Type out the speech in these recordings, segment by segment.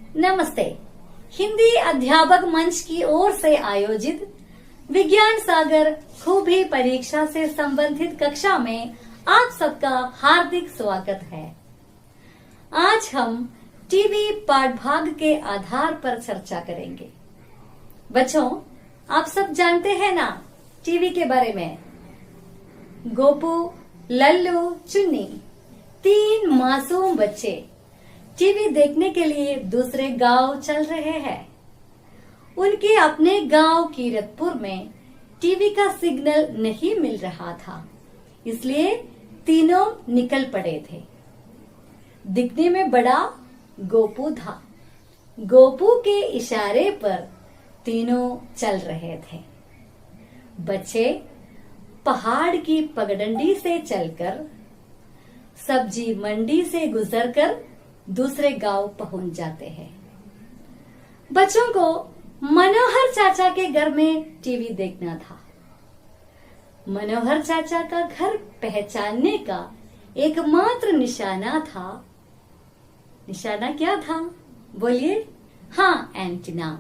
नमस्ते। हिंदी अध्यापक मंच की ओर से आयोजित विज्ञान सागर खूबी परीक्षा से संबंधित कक्षा में आप सबका हार्दिक स्वागत है। आज हम टीवी पाठभाग के आधार पर चर्चा करेंगे। बच्चों, आप सब जानते हैं ना टीवी के बारे में। गोपू, लल्लू, चुन्नी, 3 मासूम बच्चे टीवी देखने के लिए दूसरे गांव चल रहे हैं। उनके अपने गांव कीरतपुर में टीवी का सिग्नल नहीं मिल रहा था, इसलिए तीनों निकल पड़े थे। दिखने में बड़ा गोपू था। गोपू के इशारे पर तीनों चल रहे थे। बच्चे पहाड़ की पगडंडी से चलकर सब्जी मंडी से गुजरकर दूसरे गांव पहुंच जाते हैं। बच्चों को मनोहर चाचा के घर में टीवी देखना था। मनोहर चाचा का घर पहचानने का एकमात्र निशाना था। निशाना क्या था? बोलिए। हाँ, एंटीना।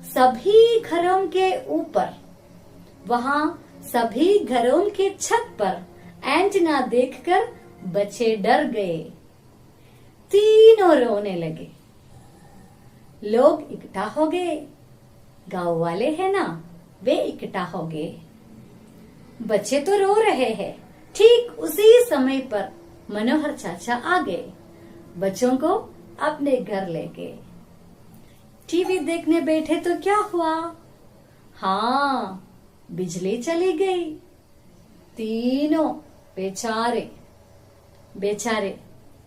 सभी घरों के ऊपर, वहां सभी घरों के छत पर एंटीना देखकर बच्चे डर गए। तीनों रोने लगे। लोग इकट्ठा हो गए। गांव वाले हैं ना, वे इकट्ठा हो गए। बच्चे तो रो रहे हैं। ठीक उसी समय पर मनोहर चाचा आ गए। बच्चों को अपने घर ले गए। टीवी देखने बैठे तो क्या हुआ? हाँ, बिजली चली गई। तीनों बेचारे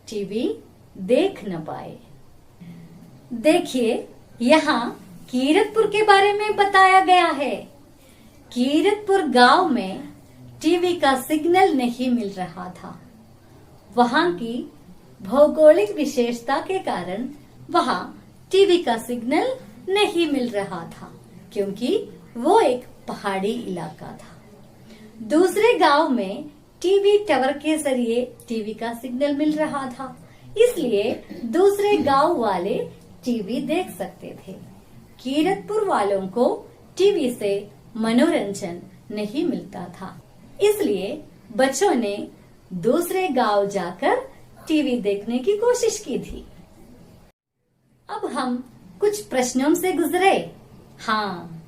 टीवी देख न पाए। देखिए, यहाँ कीरतपुर के बारे में बताया गया है। कीरतपुर गांव में टीवी का सिग्नल नहीं मिल रहा था। वहां की भौगोलिक विशेषता के कारण वहां टीवी का सिग्नल नहीं मिल रहा था, क्योंकि वो एक पहाड़ी इलाका था। दूसरे गांव में टीवी टावर के जरिए टीवी का सिग्नल मिल रहा था, इसलिए दूसरे गांव वाले टीवी देख सकते थे। कीरतपुर वालों को टीवी से मनोरंजन नहीं मिलता था, इसलिए बच्चों ने दूसरे गांव जाकर टीवी देखने की कोशिश की थी। अब हम कुछ प्रश्नों से गुजरे। हाँ,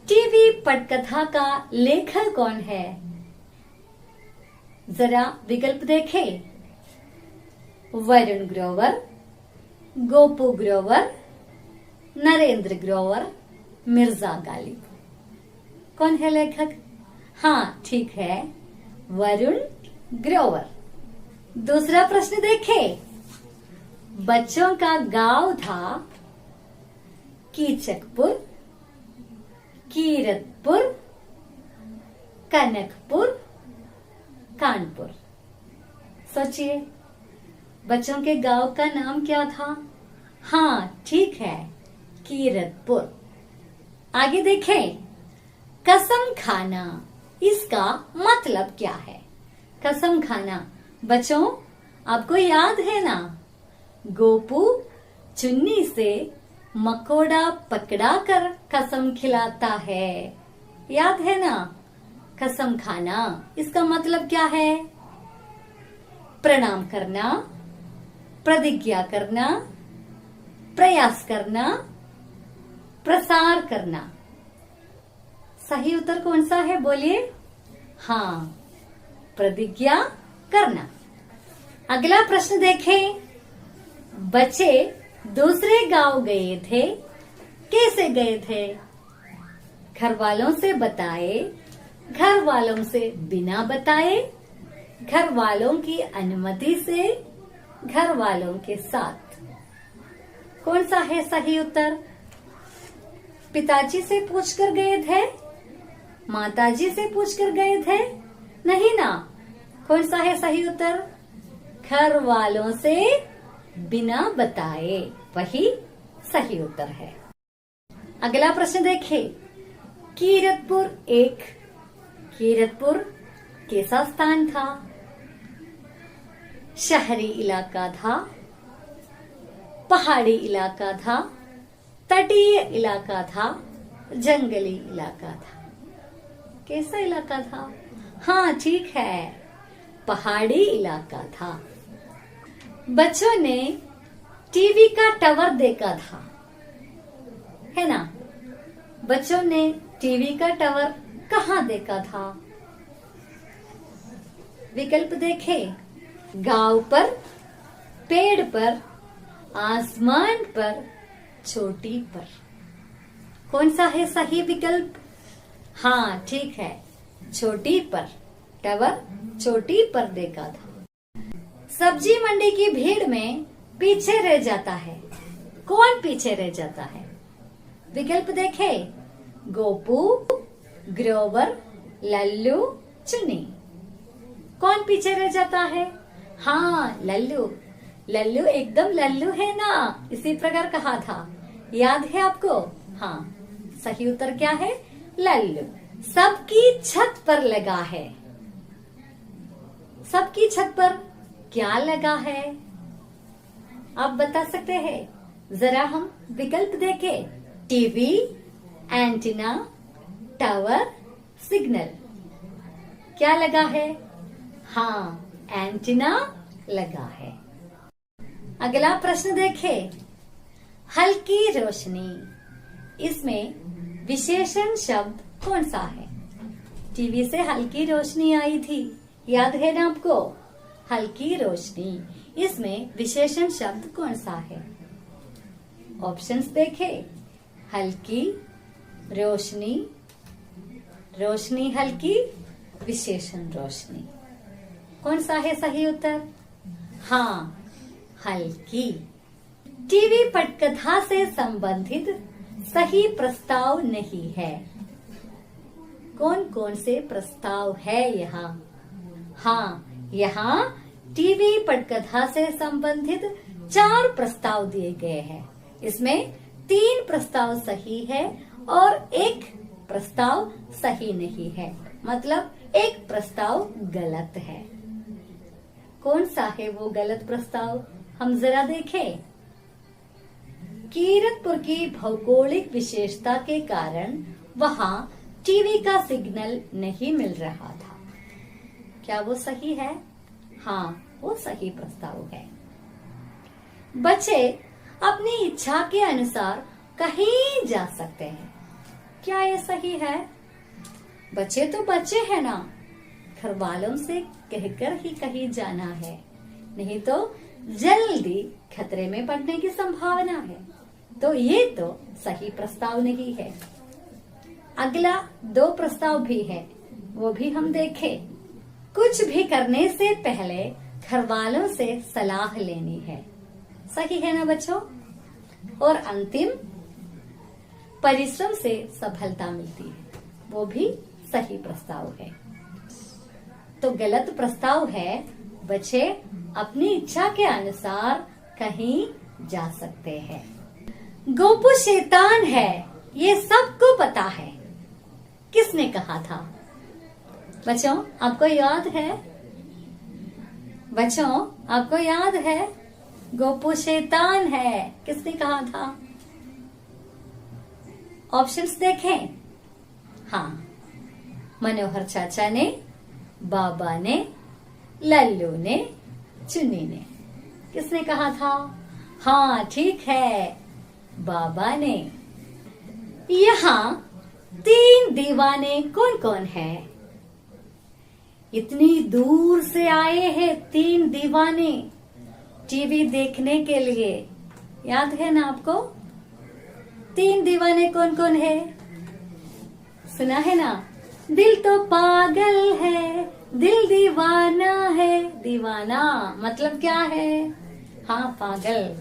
टीवी पटकथा का लेखक कौन है? जरा विकल्प देखें। वरुण ग्रोवर, गोपू ग्रोवर, नरेंद्र ग्रोवर, मिर्जा गालिब। कौन है लेखक? हाँ, ठीक है, वरुण ग्रोवर। दूसरा प्रश्न देखें। बच्चों का गांव था कीचकपुर, कीरतपुर, कनकपुर, कानपुर। सोचिए, बच्चों के गांव का नाम क्या था? हाँ, ठीक है, कीरतपुर। आगे देखें। कसम खाना, इसका मतलब क्या है? कसम खाना बच्चों, आपको याद है ना? गोपू चुन्नी से मकोड़ा पकड़ा कर कसम खिलाता है। याद है ना? कसम खाना इसका मतलब क्या है? प्रणाम करना, प्रतिज्ञा करना, प्रयास करना, प्रसार करना। सही उत्तर कौन सा है? बोलिए। हाँ, प्रतिज्ञा करना। अगला प्रश्न देखें। बच्चे दूसरे गांव गए थे। कैसे गए थे? घर वालों से बताए, घर वालों से बिना बताए, घर वालों की अनुमति से, घर वालों के साथ। कौन सा है सही उत्तर? पिताजी से पूछकर गए थे? माताजी से पूछकर गए थे? नहीं ना। कौन सा है सही उत्तर? घर वालों से बिना बताए, वही सही उत्तर है। अगला प्रश्न देखें। कीरतपुर कैसा स्थान था? शहरी इलाका था, पहाड़ी इलाका था, तटीय इलाका था, जंगली इलाका था? कैसा इलाका था? हाँ ठीक है, पहाड़ी इलाका था। बच्चों ने टीवी का टावर देखा था, है ना? बच्चों ने टीवी का टावर कहाँ देखा था? विकल्प देखे, गांव पर, पेड़ पर, आसमान पर, चोटी पर। कौन सा है सही विकल्प? हाँ ठीक है, चोटी पर। टावर चोटी पर देखा था। सब्जी मंडी की भीड़ में पीछे रह जाता है, कौन पीछे रह जाता है? विकल्प देखे, गोपू, ग्रोवर, लल्लू, चुन्नी। कौन पीछे रह जाता है? हाँ लल्लू। लल्लू एकदम लल्लू है ना, इसी प्रकार कहा था, याद है आपको? हाँ सही उत्तर क्या है? लल्लू। सबकी छत पर लगा है। सबकी छत पर क्या लगा है? आप बता सकते हैं? जरा हम विकल्प देखें। TV, antenna, tower, signal. क्या लगा है? हाँ एंटीना लगा है। अगला प्रश्न देखें। हल्की रोशनी, इसमें विशेषण शब्द कौन सा है? टीवी से हल्की रोशनी आई थी, याद है ना आपको? हल्की रोशनी, इसमें विशेषण शब्द कौन सा है? ऑप्शंस देखें। हल्की, रोशनी, रोशनी हल्की, विशेषण रोशनी। कौन सा है सही उत्तर? हाँ हल्की। टीवी पटकथा से संबंधित सही प्रस्ताव नहीं है। कौन कौन से प्रस्ताव है यहाँ? हाँ यहाँ टीवी पटकथा से संबंधित 4 प्रस्ताव दिए गए हैं। इसमें 3 प्रस्ताव सही है और 1 प्रस्ताव सही नहीं है, मतलब 1 प्रस्ताव गलत है। कौन सा है वो गलत प्रस्ताव? हम जरा देखें। कीरतपुर की भौगोलिक विशेषता के कारण वहाँ टीवी का सिग्नल नहीं मिल रहा था। क्या वो सही है? हाँ वो सही प्रस्ताव है। बच्चे अपनी इच्छा के अनुसार कहीं जा सकते हैं। क्या ये सही है? बच्चे तो बच्चे हैं ना, घर वालों से कहकर ही कहीं जाना है, नहीं तो जल्दी खतरे में पड़ने की संभावना है। तो ये तो सही प्रस्ताव नहीं है। अगला 2 प्रस्ताव भी है, वो भी हम देखें। कुछ भी करने से पहले घर वालों से सलाह लेनी है। सही है ना बच्चों? और अंतिम, परिश्रम से सफलता मिलती है, वो भी सही प्रस्ताव है। तो गलत प्रस्ताव है, बच्चे अपनी इच्छा के अनुसार कहीं जा सकते हैं। गोपू शैतान है, ये सबको पता है, किसने कहा था? बच्चों आपको याद है? बच्चों आपको याद है? गोपू शैतान है, किसने कहा था? ऑप्शंस देखें। हाँ मनोहर चाचा ने, बाबा ने, लल्लू ने, चुन्नी ने। किसने कहा था? हाँ ठीक है, बाबा ने। यहाँ 3 दीवाने कौन कौन है? इतनी दूर से आए हैं 3 दीवाने टीवी देखने के लिए, याद है ना आपको? 3 दीवाने कौन कौन है? सुना है ना? दिल तो पागल है, दिल दीवाना है। दीवाना मतलब क्या है? हाँ पागल।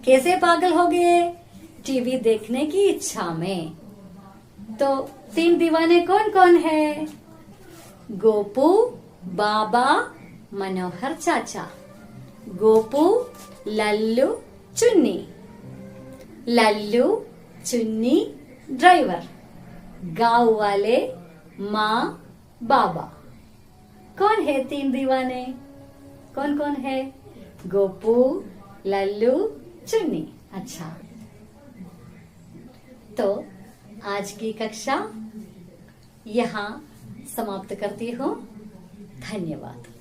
कैसे पागल हो गए? टीवी देखने की इच्छा में। तो 3 दीवाने कौन कौन है? गोपू, बाबा, मनोहर चाचा। गोपू, लल्लू, चुन्नी। लल्लू, चुन्नी ड्राइवर, गांव वाले, माँ, बाबा। कौन है 3 दीवाने? कौन कौन है? गोपू, लल्लू, चुन्नी। अच्छा, तो आज की कक्षा यहाँ समाप्त करती हूँ। धन्यवाद।